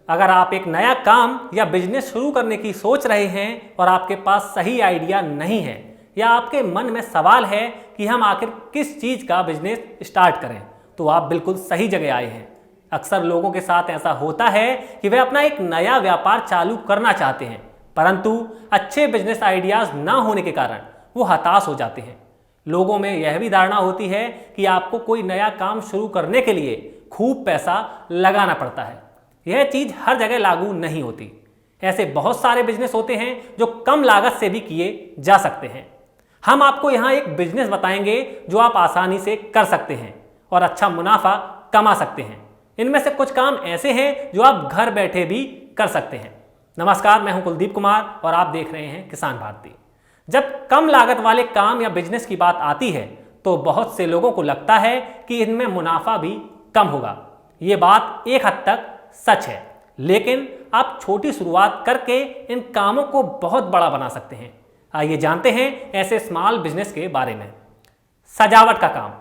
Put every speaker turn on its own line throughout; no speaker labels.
अगर आप एक नया काम या बिजनेस शुरू करने की सोच रहे हैं और आपके पास सही आइडिया नहीं है या आपके मन में सवाल है कि हम आखिर किस चीज़ का बिजनेस स्टार्ट करें, तो आप बिल्कुल सही जगह आए हैं। अक्सर लोगों के साथ ऐसा होता है कि वे अपना एक नया व्यापार चालू करना चाहते हैं, परंतु अच्छे बिजनेस आइडियाज़ ना होने के कारण वो हताश हो जाते हैं। लोगों में यह भी धारणा होती है कि आपको कोई नया काम शुरू करने के लिए खूब पैसा लगाना पड़ता है। यह चीज़ हर जगह लागू नहीं होती। ऐसे बहुत सारे बिजनेस होते हैं जो कम लागत से भी किए जा सकते हैं। हम आपको यहाँ एक बिजनेस बताएंगे जो आप आसानी से कर सकते हैं और अच्छा मुनाफा कमा सकते हैं। इनमें से कुछ काम ऐसे हैं जो आप घर बैठे भी कर सकते हैं। नमस्कार, मैं हूं कुलदीप कुमार और आप देख रहे हैं किसान भारती। जब कम लागत वाले काम या बिजनेस की बात आती है तो बहुत से लोगों को लगता है कि इनमें मुनाफा भी कम होगा। ये बात एक हद तक सच है, लेकिन आप छोटी शुरुआत करके इन कामों को बहुत बड़ा बना सकते हैं। आइए जानते हैं ऐसे स्मॉल बिजनेस के बारे में। सजावट का काम।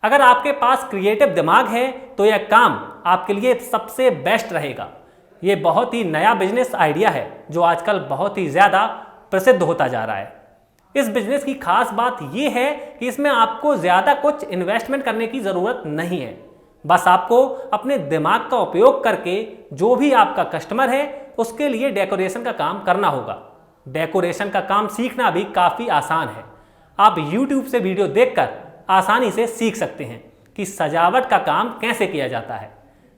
अगर आपके पास क्रिएटिव दिमाग है तो यह काम आपके लिए सबसे बेस्ट रहेगा। ये बहुत ही नया बिजनेस आइडिया है जो आजकल बहुत ही ज़्यादा प्रसिद्ध होता जा रहा है। इस बिजनेस की खास बात यह है कि इसमें आपको ज़्यादा कुछ इन्वेस्टमेंट करने की ज़रूरत नहीं है। बस आपको अपने दिमाग का उपयोग करके जो भी आपका कस्टमर है उसके लिए डेकोरेशन का काम करना होगा। डेकोरेशन का काम सीखना भी काफ़ी आसान है। आप YouTube से वीडियो देखकर आसानी से सीख सकते हैं कि सजावट का काम कैसे किया जाता है।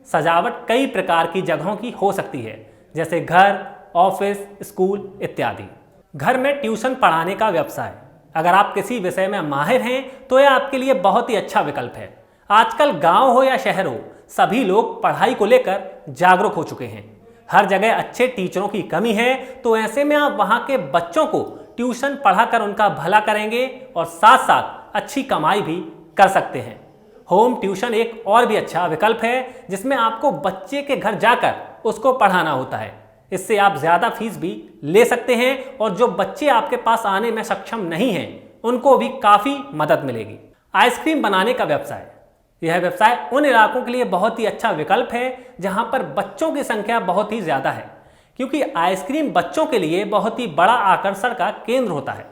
सजावट कई प्रकार की जगहों की हो सकती है, जैसे घर, ऑफिस, स्कूल इत्यादि। घर में ट्यूशन पढ़ाने का व्यवसाय। अगर आप किसी विषय में माहिर हैं तो यह आपके लिए बहुत ही अच्छा विकल्प है। आजकल गांव हो या शहर हो, सभी लोग पढ़ाई को लेकर जागरूक हो चुके हैं। हर जगह अच्छे टीचरों की कमी है, तो ऐसे में आप वहां के बच्चों को ट्यूशन पढ़ाकर उनका भला करेंगे और साथ साथ अच्छी कमाई भी कर सकते हैं। होम ट्यूशन एक और भी अच्छा विकल्प है, जिसमें आपको बच्चे के घर जाकर उसको पढ़ाना होता है। इससे आप ज़्यादा फीस भी ले सकते हैं और जो बच्चे आपके पास आने में सक्षम नहीं हैं उनको भी काफ़ी मदद मिलेगी। आइसक्रीम बनाने का व्यवसाय। यह व्यवसाय उन इलाकों के लिए बहुत ही अच्छा विकल्प है जहां पर बच्चों की संख्या बहुत ही ज़्यादा है, क्योंकि आइसक्रीम बच्चों के लिए बहुत ही बड़ा आकर्षण का केंद्र होता है।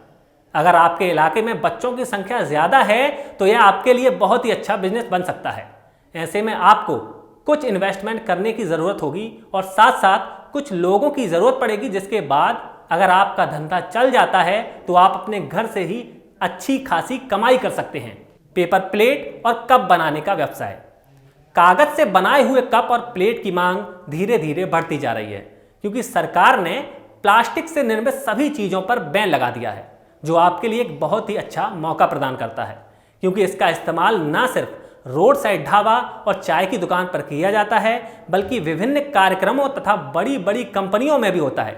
अगर आपके इलाके में बच्चों की संख्या ज़्यादा है तो यह आपके लिए बहुत ही अच्छा बिजनेस बन सकता है। ऐसे में आपको कुछ इन्वेस्टमेंट करने की ज़रूरत होगी और साथ साथ कुछ लोगों की ज़रूरत पड़ेगी, जिसके बाद अगर आपका धंधा चल जाता है तो आप अपने घर से ही अच्छी खासी कमाई कर सकते हैं। पेपर प्लेट और कप बनाने का व्यवसाय। कागज से बनाए हुए कप और प्लेट की मांग धीरे धीरे बढ़ती जा रही है, क्योंकि सरकार ने प्लास्टिक से निर्मित सभी चीज़ों पर बैन लगा दिया है, जो आपके लिए एक बहुत ही अच्छा मौका प्रदान करता है, क्योंकि इसका इस्तेमाल न सिर्फ रोड साइड ढाबा और चाय की दुकान पर किया जाता है, बल्कि विभिन्न कार्यक्रमों तथा बड़ी बड़ी कंपनियों में भी होता है।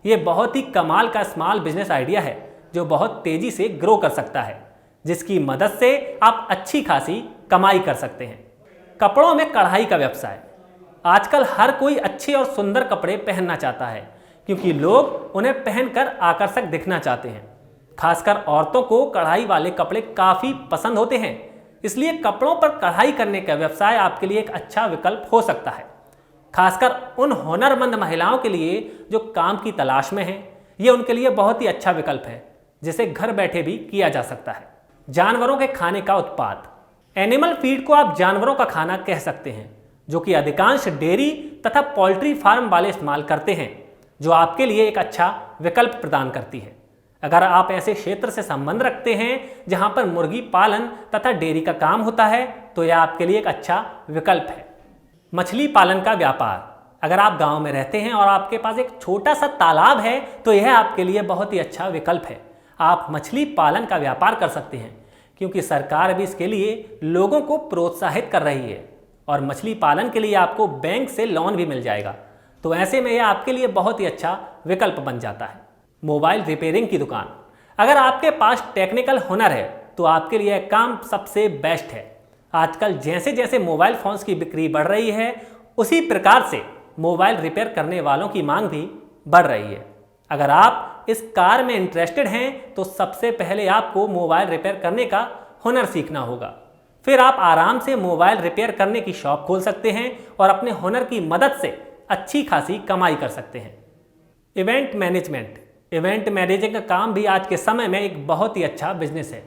ये बहुत ही कमाल का स्मॉल बिजनेस आइडिया है जो बहुत तेज़ी से ग्रो कर सकता है, जिसकी मदद से आप अच्छी खासी कमाई कर सकते हैं। कपड़ों में कढ़ाई का व्यवसाय। आजकल हर कोई अच्छे और सुंदर कपड़े पहनना चाहता है, क्योंकि लोग उन्हें पहनकर आकर्षक दिखना चाहते हैं। खासकर औरतों को कढ़ाई वाले कपड़े काफ़ी पसंद होते हैं, इसलिए कपड़ों पर कढ़ाई करने का व्यवसाय आपके लिए एक अच्छा विकल्प हो सकता है। खासकर उन हुनरमंद महिलाओं के लिए जो काम की तलाश में हैं, ये उनके लिए बहुत ही अच्छा विकल्प है, जिसे घर बैठे भी किया जा सकता है। जानवरों के खाने का उत्पाद। एनिमल फीड को आप जानवरों का खाना कह सकते हैं, जो कि अधिकांश डेयरी तथा पोल्ट्री फार्म वाले इस्तेमाल करते हैं, जो आपके लिए एक अच्छा विकल्प प्रदान करती है। अगर आप ऐसे क्षेत्र से संबंध रखते हैं जहां पर मुर्गी पालन तथा डेयरी का काम होता है तो यह आपके लिए एक अच्छा विकल्प है। मछली पालन का व्यापार। अगर आप गांव में रहते हैं और आपके पास एक छोटा सा तालाब है तो यह आपके लिए बहुत ही अच्छा विकल्प है। आप मछली पालन का व्यापार कर सकते हैं, क्योंकि सरकार भी इसके लिए लोगों को प्रोत्साहित कर रही है और मछली पालन के लिए आपको बैंक से लोन भी मिल जाएगा। तो ऐसे में यह आपके लिए बहुत ही अच्छा विकल्प बन जाता है। मोबाइल रिपेयरिंग की दुकान। अगर आपके पास टेक्निकल हुनर है तो आपके लिए काम सबसे बेस्ट है। आजकल जैसे जैसे मोबाइल फ़ोन्स की बिक्री बढ़ रही है, उसी प्रकार से मोबाइल रिपेयर करने वालों की मांग भी बढ़ रही है। अगर आप इस कार में इंटरेस्टेड हैं तो सबसे पहले आपको मोबाइल रिपेयर करने का हुनर सीखना होगा। फिर आप आराम से मोबाइल रिपेयर करने की शॉप खोल सकते हैं और अपने हुनर की मदद से अच्छी खासी कमाई कर सकते हैं। Event management. इवेंट मैनेजिंग का काम भी आज के समय में एक बहुत ही अच्छा बिजनेस है।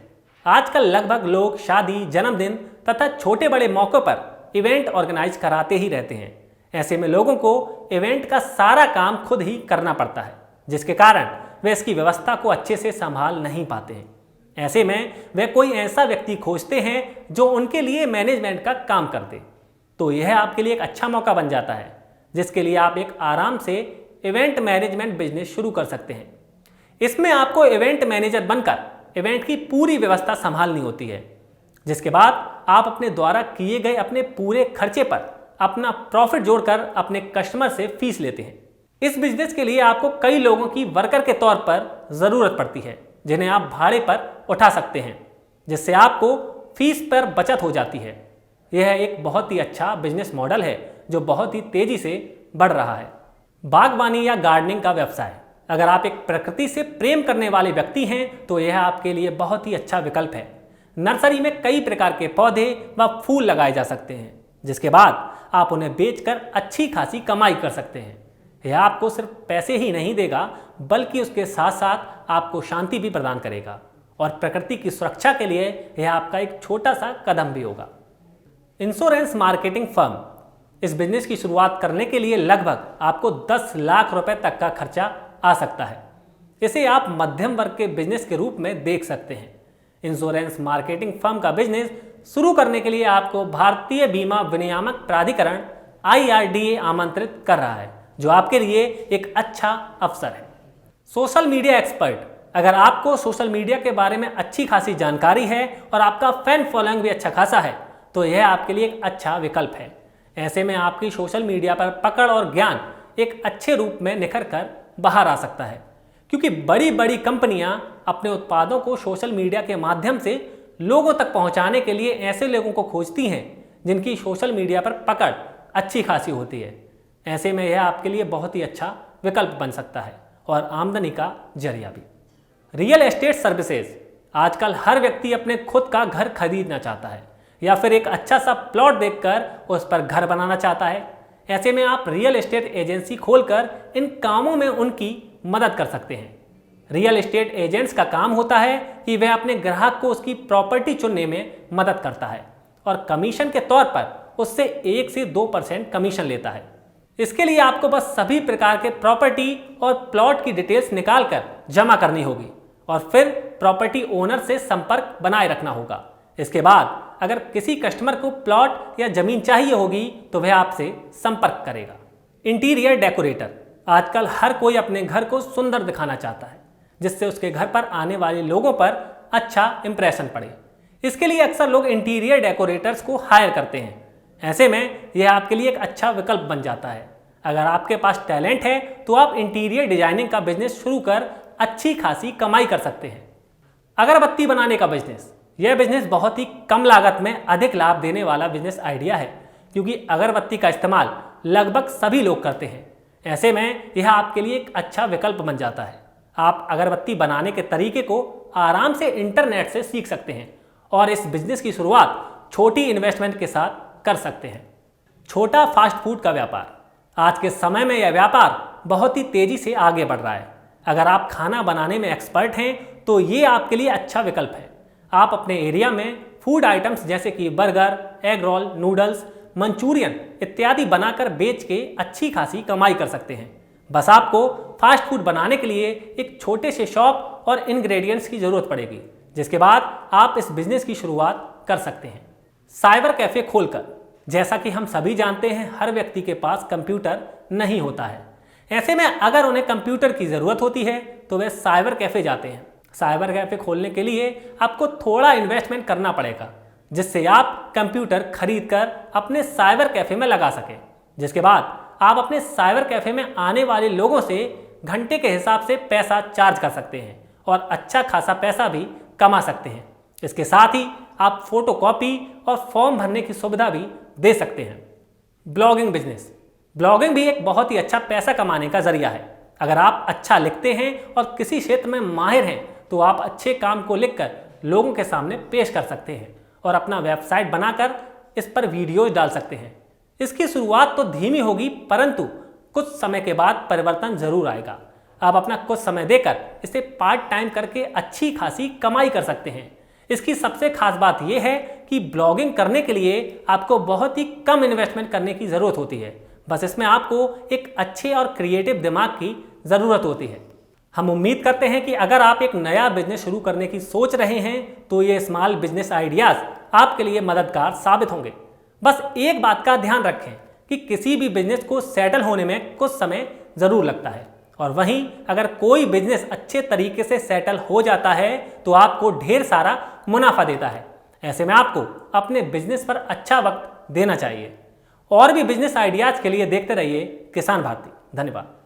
आजकल लगभग लोग शादी, जन्मदिन तथा छोटे बड़े मौक़ों पर इवेंट ऑर्गेनाइज कराते ही रहते हैं। ऐसे में लोगों को इवेंट का सारा काम खुद ही करना पड़ता है, जिसके कारण वे इसकी व्यवस्था को अच्छे से संभाल नहीं पाते हैं। ऐसे में वे कोई ऐसा व्यक्ति खोजते हैं जो उनके लिए मैनेजमेंट का काम कर दे। तो यह आपके लिए एक अच्छा मौका बन जाता है, जिसके लिए आप एक आराम से इवेंट मैनेजमेंट बिजनेस शुरू कर सकते हैं। इसमें आपको इवेंट मैनेजर बनकर इवेंट की पूरी व्यवस्था संभालनी होती है, जिसके बाद आप अपने द्वारा किए गए अपने पूरे खर्चे पर अपना प्रॉफिट जोड़कर अपने कस्टमर से फीस लेते हैं। इस बिजनेस के लिए आपको कई लोगों की वर्कर के तौर पर ज़रूरत पड़ती है, जिन्हें आप भाड़े पर उठा सकते हैं, जिससे आपको फीस पर बचत हो जाती है। यह एक बहुत ही अच्छा बिजनेस मॉडल है जो बहुत ही तेज़ी से बढ़ रहा है। बागवानी या गार्डनिंग का व्यवसाय। अगर आप एक प्रकृति से प्रेम करने वाले व्यक्ति हैं तो यह आपके लिए बहुत ही अच्छा विकल्प है। नर्सरी में कई प्रकार के पौधे व फूल लगाए जा सकते हैं, जिसके बाद आप उन्हें बेचकर अच्छी खासी कमाई कर सकते हैं। यह आपको सिर्फ पैसे ही नहीं देगा, बल्कि उसके साथ साथ आपको शांति भी प्रदान करेगा और प्रकृति की सुरक्षा के लिए यह आपका एक छोटा सा कदम भी होगा। Insurance marketing firm. इस बिजनेस की शुरुआत करने के लिए लगभग आपको 10 लाख रुपए तक का खर्चा आ सकता है। इसे आप मध्यम वर्ग के बिजनेस के रूप में देख सकते हैं। इंश्योरेंस मार्केटिंग फर्म का बिजनेस शुरू करने के लिए आपको भारतीय बीमा विनियामक प्राधिकरण IRDA आमंत्रित कर रहा है, जो आपके लिए एक अच्छा अवसर है। Social media expert. अगर आपको सोशल मीडिया के बारे में अच्छी खासी जानकारी है और आपका फैन फॉलोइंग भी अच्छा खासा है, तो यह आपके लिए एक अच्छा विकल्प है। ऐसे में आपकी सोशल मीडिया पर पकड़ और ज्ञान एक अच्छे रूप में निखर कर बाहर आ सकता है, क्योंकि बड़ी बड़ी कंपनियां अपने उत्पादों को सोशल मीडिया के माध्यम से लोगों तक पहुंचाने के लिए ऐसे लोगों को खोजती हैं जिनकी सोशल मीडिया पर पकड़ अच्छी खासी होती है। ऐसे में यह आपके लिए बहुत ही अच्छा विकल्प बन सकता है और आमदनी का जरिया भी। Real estate services. आजकल हर व्यक्ति अपने खुद का घर खरीदना चाहता है या फिर एक अच्छा सा प्लॉट देखकर उस पर घर बनाना चाहता है। ऐसे में आप रियल एस्टेट एजेंसी खोलकर इन कामों में उनकी मदद कर सकते हैं। रियल एस्टेट एजेंट्स का काम होता है कि वह अपने ग्राहक को उसकी प्रॉपर्टी चुनने में मदद करता है और कमीशन के तौर पर उससे 1 से 2% कमीशन लेता है। इसके लिए आपको बस सभी प्रकार के प्रॉपर्टी और प्लॉट की डिटेल्स निकालकर जमा करनी होगी और फिर प्रॉपर्टी ओनर से संपर्क बनाए रखना होगा। इसके बाद अगर किसी कस्टमर को प्लॉट या ज़मीन चाहिए होगी तो वह आपसे संपर्क करेगा। Interior decorator. आजकल हर कोई अपने घर को सुंदर दिखाना चाहता है, जिससे उसके घर पर आने वाले लोगों पर अच्छा इंप्रेशन पड़े। इसके लिए अक्सर लोग इंटीरियर डेकोरेटर्स को हायर करते हैं। ऐसे में यह आपके लिए एक अच्छा विकल्प बन जाता है। अगर आपके पास टैलेंट है तो आप इंटीरियर डिजाइनिंग का बिजनेस शुरू कर अच्छी खासी कमाई कर सकते हैं। अगरबत्ती बनाने का बिजनेस। यह बिजनेस बहुत ही कम लागत में अधिक लाभ देने वाला बिजनेस आइडिया है, क्योंकि अगरबत्ती का इस्तेमाल लगभग सभी लोग करते हैं। ऐसे में यह आपके लिए एक अच्छा विकल्प बन जाता है। आप अगरबत्ती बनाने के तरीके को आराम से इंटरनेट से सीख सकते हैं और इस बिजनेस की शुरुआत छोटी इन्वेस्टमेंट के साथ कर सकते हैं। छोटा फास्ट फूड का व्यापार। आज के समय में यह व्यापार बहुत ही तेज़ी से आगे बढ़ रहा है। अगर आप खाना बनाने में एक्सपर्ट हैं तो ये आपके लिए अच्छा विकल्प है। आप अपने एरिया में फूड आइटम्स जैसे कि burger, egg roll, noodles, Manchurian इत्यादि बनाकर बेच के अच्छी खासी कमाई कर सकते हैं। बस आपको फास्ट फूड बनाने के लिए एक छोटे से शॉप और इंग्रेडिएंट्स की ज़रूरत पड़ेगी, जिसके बाद आप इस बिजनेस की शुरुआत कर सकते हैं। साइबर कैफ़े खोलकर। जैसा कि हम सभी जानते हैं, हर व्यक्ति के पास कंप्यूटर नहीं होता है। ऐसे में अगर उन्हें कंप्यूटर की ज़रूरत होती है तो वे साइबर कैफ़े जाते हैं। साइबर कैफ़े खोलने के लिए आपको थोड़ा इन्वेस्टमेंट करना पड़ेगा, जिससे आप कंप्यूटर खरीद कर अपने साइबर कैफ़े में लगा सकें, जिसके बाद आप अपने साइबर कैफ़े में आने वाले लोगों से घंटे के हिसाब से पैसा चार्ज कर सकते हैं और अच्छा खासा पैसा भी कमा सकते हैं। इसके साथ ही आप फोटोकॉपी और फॉर्म भरने की सुविधा भी दे सकते हैं। Blogging business. ब्लॉगिंग भी एक बहुत ही अच्छा पैसा कमाने का जरिया है। अगर आप अच्छा लिखते हैं और किसी क्षेत्र में माहिर हैं तो आप अच्छे काम को लिखकर लोगों के सामने पेश कर सकते हैं और अपना वेबसाइट बनाकर इस पर वीडियोज डाल सकते हैं। इसकी शुरुआत तो धीमी होगी, परंतु कुछ समय के बाद परिवर्तन जरूर आएगा। आप अपना कुछ समय देकर इसे पार्ट टाइम करके अच्छी खासी कमाई कर सकते हैं। इसकी सबसे खास बात यह है कि ब्लॉगिंग करने के लिए आपको बहुत ही कम इन्वेस्टमेंट करने की ज़रूरत होती है। बस इसमें आपको एक अच्छे और क्रिएटिव दिमाग की ज़रूरत होती है। हम उम्मीद करते हैं कि अगर आप एक नया बिजनेस शुरू करने की सोच रहे हैं तो ये स्मॉल बिजनेस आइडियाज़ आपके लिए मददगार साबित होंगे। बस एक बात का ध्यान रखें कि किसी भी बिजनेस को सेटल होने में कुछ समय ज़रूर लगता है, और वहीं अगर कोई बिजनेस अच्छे तरीके से सेटल हो जाता है तो आपको ढेर सारा मुनाफा देता है। ऐसे में आपको अपने बिजनेस पर अच्छा वक्त देना चाहिए। और भी बिजनेस आइडियाज़ के लिए देखते रहिए किसान भारती। धन्यवाद।